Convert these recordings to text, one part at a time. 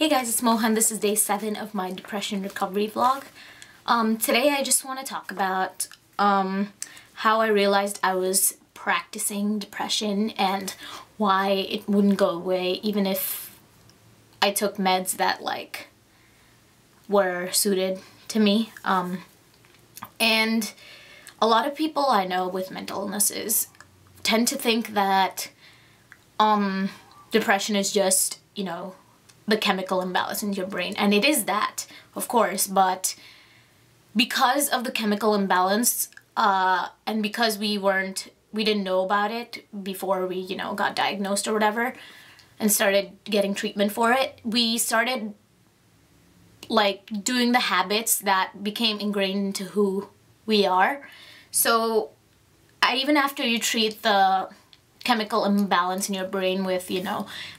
Hey guys, it's Mohan. This is day 7 of my depression recovery vlog. Today I just want to talk about how I realized I was practicing depression and why it wouldn't go away even if I took meds that were suited to me. And a lot of people I know with mental illnesses tend to think that depression is just, the chemical imbalance in your brain. And it is that, of course, but because of the chemical imbalance, and because we didn't know about it before we, got diagnosed or whatever, and started getting treatment for it, we started doing the habits that became ingrained into who we are. So even after you treat the chemical imbalance in your brain with,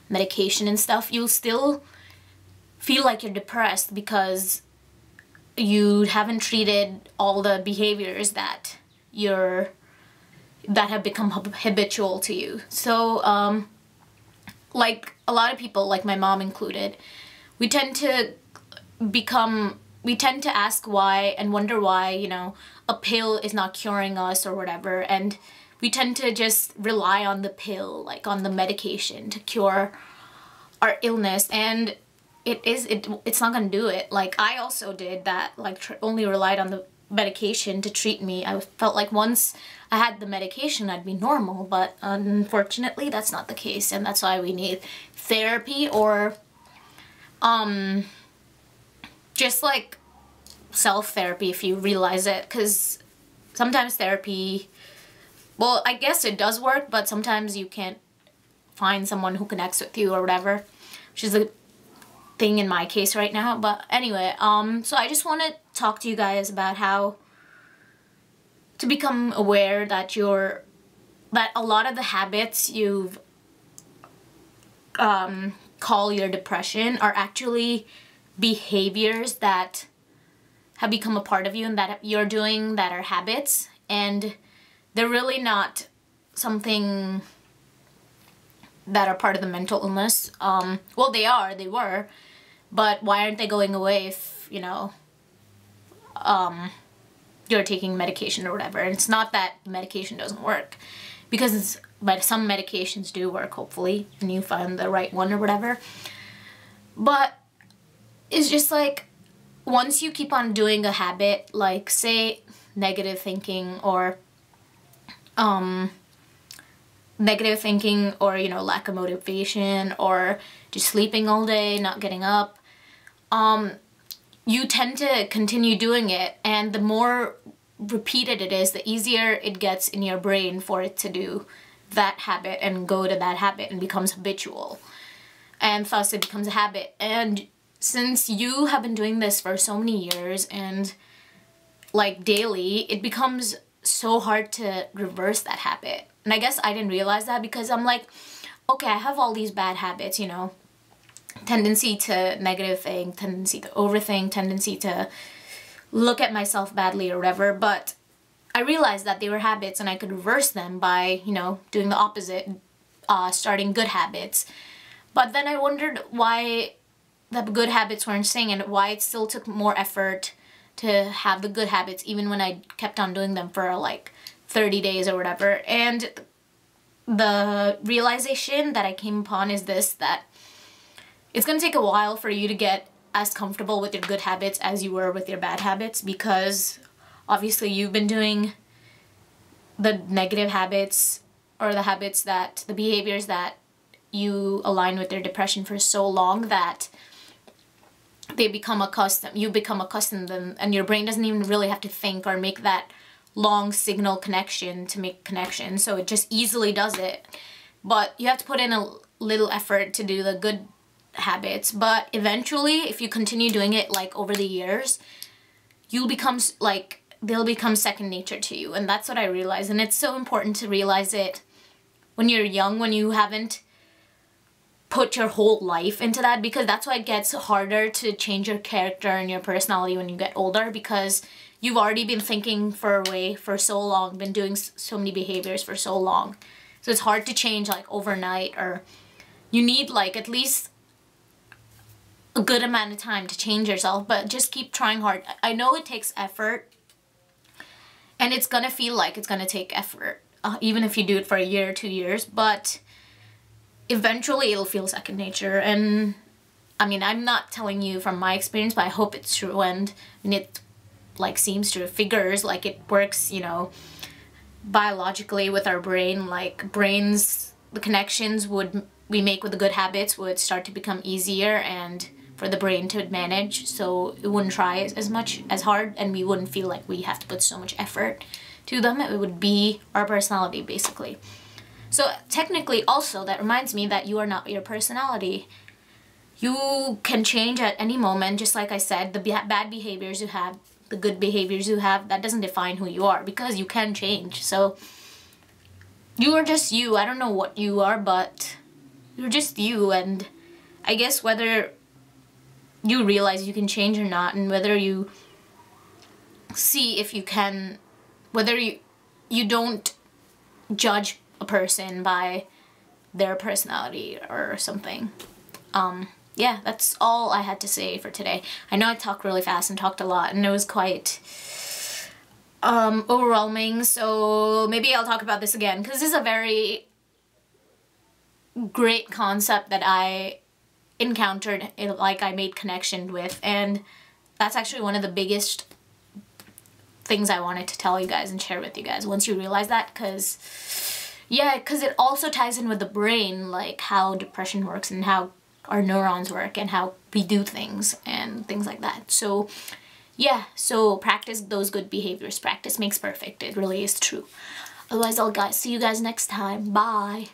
medication and stuff, you'll still feel like you're depressed because you haven't treated all the behaviors that have become habitual to you. So, a lot of people, like my mom included, we tend to ask why and wonder why, a pill is not curing us or whatever, and we tend to just rely on the pill, on the medication to cure our illness, and it's not gonna do it. I also did that, only relied on the medication to treat me. I felt like once I had the medication I'd be normal, but unfortunately that's not the case, and that's why we need therapy or just self-therapy if you realize it, because sometimes therapy, well, I guess it does work, but sometimes you can't find someone who connects with you or whatever, which is a thing in my case right now. But anyway, so I just want to talk to you guys about how to become aware that a lot of the habits you've call your depression are actually behaviors that have become a part of you and that you're doing that are habits, and they're really not something that are part of the mental illness. Well, they were, but why aren't they going away if, you're taking medication or whatever? And it's not that medication doesn't work, because some medications do work, hopefully, and you find the right one or whatever. But it's just once you keep on doing a habit, say negative thinking or lack of motivation, or just sleeping all day, not getting up, you tend to continue doing it, and the more repeated it is, the easier it gets in your brain for it to do that habit and go to that habit, and becomes habitual, and thus it becomes a habit. And since you have been doing this for so many years and daily, it becomes so hard to reverse that habit. And I guess I didn't realize that, because I'm okay, I have all these bad habits, tendency to negative think, tendency to overthink, tendency to look at myself badly or whatever, but I realized that they were habits and I could reverse them by, doing the opposite, starting good habits. But then I wondered why the good habits weren't staying, and why it still took more effort to have the good habits even when I kept on doing them for 30 days or whatever. And the realization that I came upon is this, that it's gonna take a while for you to get as comfortable with your good habits as you were with your bad habits, because obviously you've been doing the negative habits, or the behaviors that you align with your depression for so long that you become accustomed to them, and your brain doesn't even really have to think or make that long signal connection to make connections, so it just easily does it. But you have to put in a little effort to do the good habits. But eventually, if you continue doing it over the years, they'll become second nature to you. And that's what I realized. And it's so important to realize it when you're young, when you haven't put your whole life into that, because that's why it gets harder to change your character and your personality when you get older, because you've already been thinking for so long, been doing so many behaviors for so long. So it's hard to change overnight, or you need at least a good amount of time to change yourself, but just keep trying hard. I know it takes effort, and it's gonna feel like it's gonna take effort, even if you do it for a year or 2 years, but eventually it'll feel second nature. And I mean, I'm not telling you from my experience, but I hope it's true, and it like seems true. Figures like it works, you know, biologically with our brain. Like brains, the connections we make with the good habits would start to become easier and for the brain to manage, so it wouldn't try as much as hard, and we wouldn't feel like we have to put so much effort to them. It would be our personality basically. So technically also that reminds me that you are not your personality. You can change at any moment. Just like I said, the bad behaviors you have, the good behaviors you have, that doesn't define who you are, because you can change. So you are just you. I don't know what you are, but you're just you. And I guess whether you realize you can change or not, and whether you see if you can, whether you don't judge a person by their personality or something. Yeah, that's all I had to say for today. I know I talked really fast and talked a lot, and it was quite overwhelming, so maybe I'll talk about this again, because this is a very great concept that I encountered, like I made connection with, and that's actually one of the biggest things I wanted to tell you guys and share with you guys once you realize that, because yeah, because it also ties in with the brain, like how depression works and how our neurons work and how we do things and things like that. So yeah, so practice those good behaviors. Practice makes perfect. It really is true. Otherwise, I'll see you guys next time. Bye.